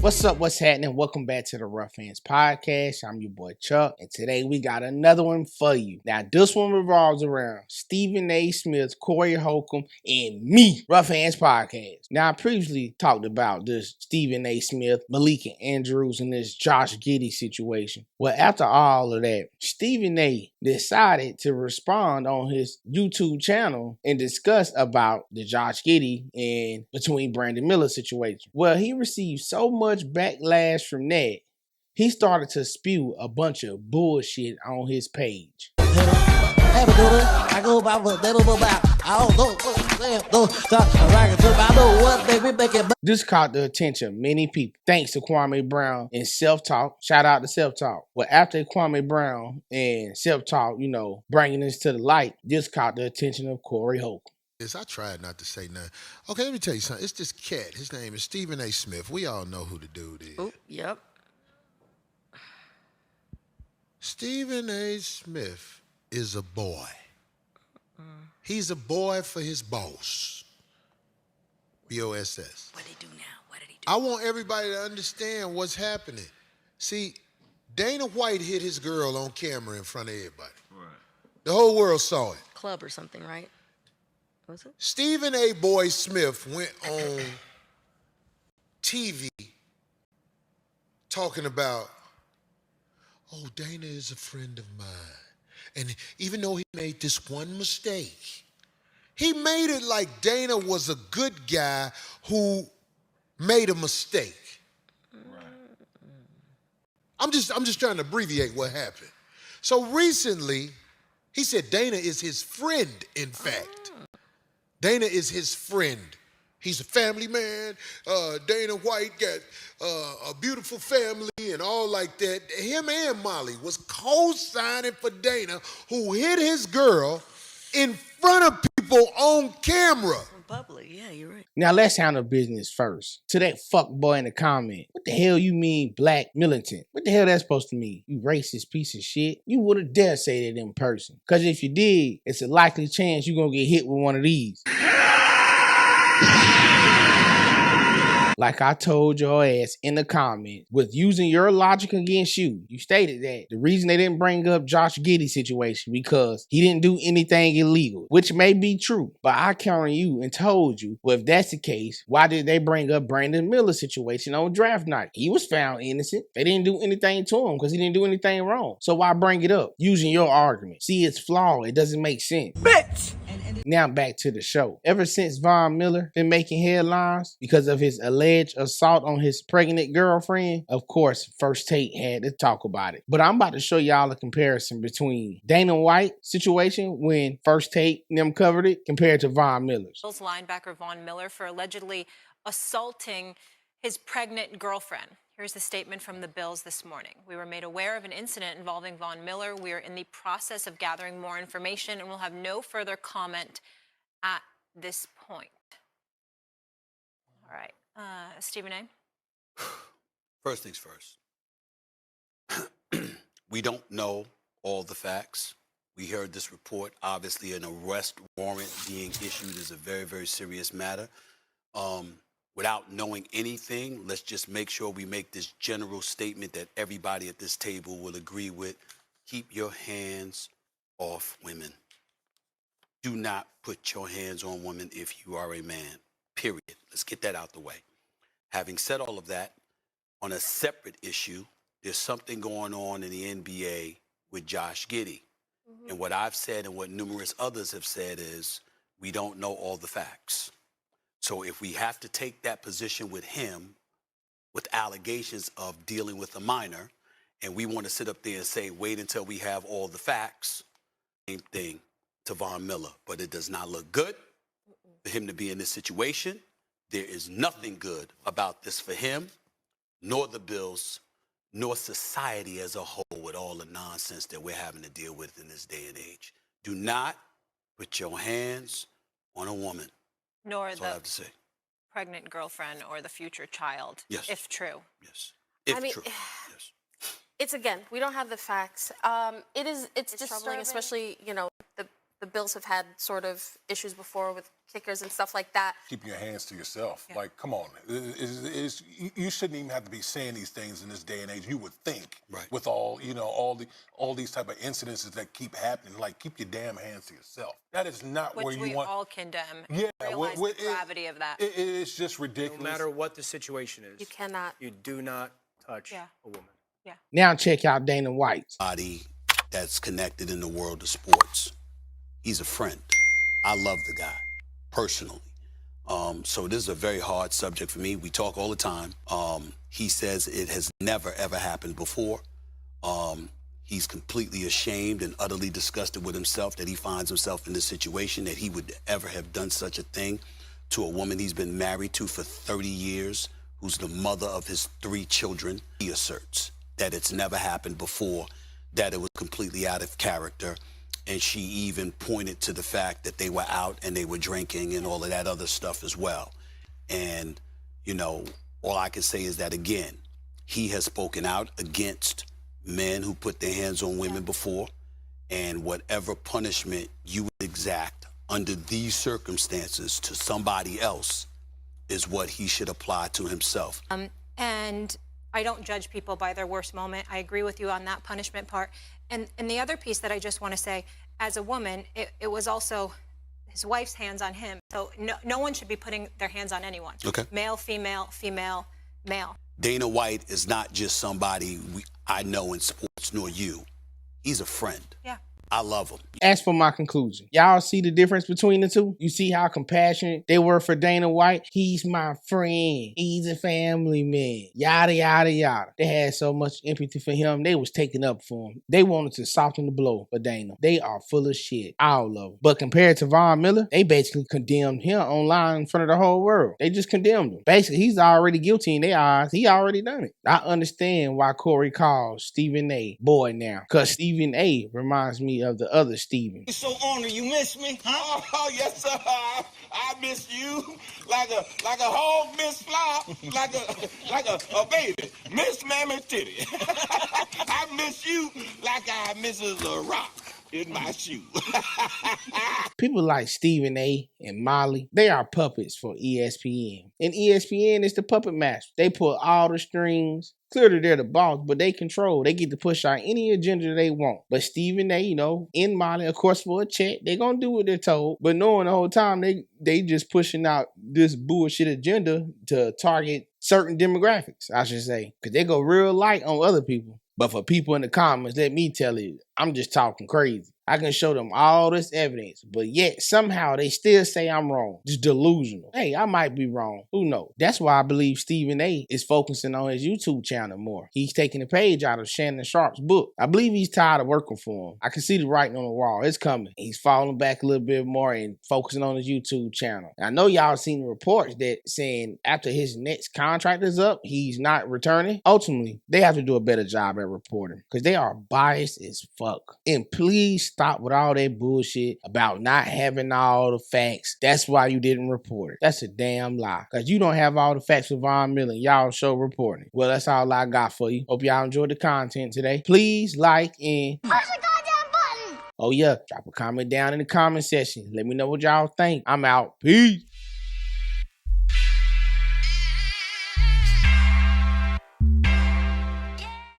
What's up? What's happening? Welcome back to the Roughhandspodcast. I'm your boy Chuck, and today we got another one for you. Now, this one revolves around Stephen A. Smith, Corey Holcomb, and me, Roughhands Podcast. Now, I previously talked about this Stephen A. Smith, Malika Andrews, and this Josh Giddey situation. Well, after all of that, Stephen A. decided to respond on his YouTube channel and discuss about the Josh Giddey and between Brandon Miller situation. Well, he received so much backlash from that, he started to spew a bunch of bullshit on his page. This caught the attention of many people, thanks to Kwame Brown and Self Talk. Shout out to Self Talk. Well, after Kwame Brown and Self Talk, bringing this to the light, this caught the attention of Corey Holcomb. I tried not to say nothing. Okay, let me tell you something. It's this cat. His name is Stephen A. Smith. We all know who the dude is. Oh, yep. Stephen A. Smith is a boy. He's a boy for his boss. B-O-S-S. What did he do now? What did he do? I want everybody to understand what's happening. See, Dana White hit his girl on camera in front of everybody. Right. The whole world saw it. Club or something, right? Was it? Stephen A. Boy Smith went on TV talking about, oh, Dana is a friend of mine. And even though he made this one mistake, he made it like Dana was a good guy who made a mistake. Right. I'm just trying to abbreviate what happened. So recently, he said Dana is his friend, in fact. Dana is his friend. He's a family man. Dana White got a beautiful family and all like that. Him and Molly was co-signing for Dana, who hit his girl in front of people on camera. Bubbly, yeah, you're right. Now let's handle business first. To that fuck boy in the comment, what the hell you mean black militant? What the hell that's supposed to mean? You racist piece of shit. You wouldn't dare say that in person. Cause if you did, it's a likely chance you're gonna get hit with one of these. Like I told your ass in the comments, with using your logic against you, you stated that the reason they didn't bring up Josh Giddey situation because he didn't do anything illegal, which may be true. But I countered you and told you, well, if that's the case, why did they bring up Brandon Miller situation on draft night? He was found innocent. They didn't do anything to him because he didn't do anything wrong. So why bring it up? Using your argument. See, it's flawed. It doesn't make sense. Bitch! Now back to the show. Ever since Von Miller been making headlines because of his alleged assault on his pregnant girlfriend, of course, First Take had to talk about it. But I'm about to show y'all a comparison between Dana White situation when First Take and them covered it compared to Von Miller's. Linebacker Von Miller for allegedly assaulting his pregnant girlfriend. Here's the statement from the Bills this morning. We were made aware of an incident involving Von Miller. We are in the process of gathering more information and will have no further comment at this point. All right. Stephen A. First things first. We don't know all the facts. We heard this report. Obviously, an arrest warrant being issued is a very, very serious matter. Without knowing anything, let's just make sure we make this general statement that everybody at this table will agree with. Keep your hands off women. Do not put your hands on women if you are a man, period. Let's get that out the way. Having said all of that, on a separate issue, there's something going on in the NBA with Josh Giddey. And what I've said and what numerous others have said is we don't know all the facts. So if we have to take that position with him, with allegations of dealing with a minor, and we want to sit up there and say, wait until we have all the facts, same thing to Von Miller. But it does not look good for him to be in this situation. There is nothing good about this for him, nor the Bills, nor society as a whole with all the nonsense that we're having to deal with in this day and age. Do not put your hands on a woman. Nor That's all I the have to say. pregnant girlfriend or the future child, Yes. if true. Yes. If I mean, true. Yes. It's again, we don't have the facts. It's disturbing, troubling. especially, the the Bills have had sort of issues before with kickers and stuff like that. Keep your hands to yourself. Yeah. Like, come on. You shouldn't even have to be saying these things in this day and age. You would think, right, with all, you know, all these type of incidences that keep happening, like, keep your damn hands to yourself. That is not Which where you we want. all condemn. Yeah, realize the gravity of that. It's just ridiculous. No matter what the situation is, You cannot. You do not touch a woman. Yeah. Now check out Dana White. Body that's connected in the world of sports. He's a friend. I love the guy personally. So this is a very hard subject for me. We talk all the time. He says it has never, ever happened before. He's completely ashamed and utterly disgusted with himself that he finds himself in this situation, that he would ever have done such a thing to a woman he's been married to for 30 years, who's the mother of his 3 children. He asserts that it's never happened before, that it was completely out of character. And she even pointed to the fact that they were out and they were drinking and all of that other stuff as well. And, you know, all I can say is that, again, he has spoken out against men who put their hands on women before, and whatever punishment you would exact under these circumstances to somebody else is what he should apply to himself. And I don't judge people by their worst moment. I agree with you on that punishment part. And the other piece that I just want to say, as a woman, it was also his wife's hands on him. So no one should be putting their hands on anyone. Okay. Male, female, female, male. Dana White is not just somebody I know in sports, nor you. He's a friend. Yeah. I love him. As for my conclusion, y'all see the difference between the two? You see how compassionate they were for Dana White? He's my friend. He's a family man. Yada, yada, yada. They had so much empathy for him. They was taking up for him. They wanted to soften the blow for Dana. They are full of shit. All of them. But compared to Von Miller, they basically condemned him online in front of the whole world. They just condemned him. Basically, he's already guilty in their eyes. He already done it. I understand why Corey calls Stephen A. boy now. Because Stephen A. reminds me of the other Stephen. So honored, you miss me, huh? Oh yes, sir. I miss you like a hog miss flower, like a baby miss mammy titty. I miss you like I misses a rock in my shoe. People like Stephen A. and Molly, they are puppets for ESPN. And ESPN is the puppet master. They pull all the strings. Clearly, they're the boss, but they control. They get to push out any agenda they want. But Stephen A., you know, and Molly, of course, for a check, they're going to do what they're told. But knowing the whole time, they just pushing out this bullshit agenda to target certain demographics, I should say. Because they go real light on other people. But for people in the comments, let me tell you, I'm just talking crazy. I can show them all this evidence, but yet somehow they still say I'm wrong. Just delusional. Hey, I might be wrong. Who knows? That's why I believe Stephen A. is focusing on his YouTube channel more. He's taking a page out of Shannon Sharp's book. I believe he's tired of working for him. I can see the writing on the wall. It's coming. He's falling back a little bit more and focusing on his YouTube channel. And I know y'all seen reports that saying after his next contract is up, he's not returning. Ultimately, they have to do a better job at reporting because they are biased as fuck. And please stop with all that bullshit about not having all the facts. That's why you didn't report it. That's a damn lie. Because you don't have all the facts with Von Miller. Y'all show reporting. Well, that's all I got for you. Hope y'all enjoyed the content today. Please like and... Push the goddamn button! Oh yeah, drop a comment down in the comment section. Let me know what y'all think. I'm out. Peace.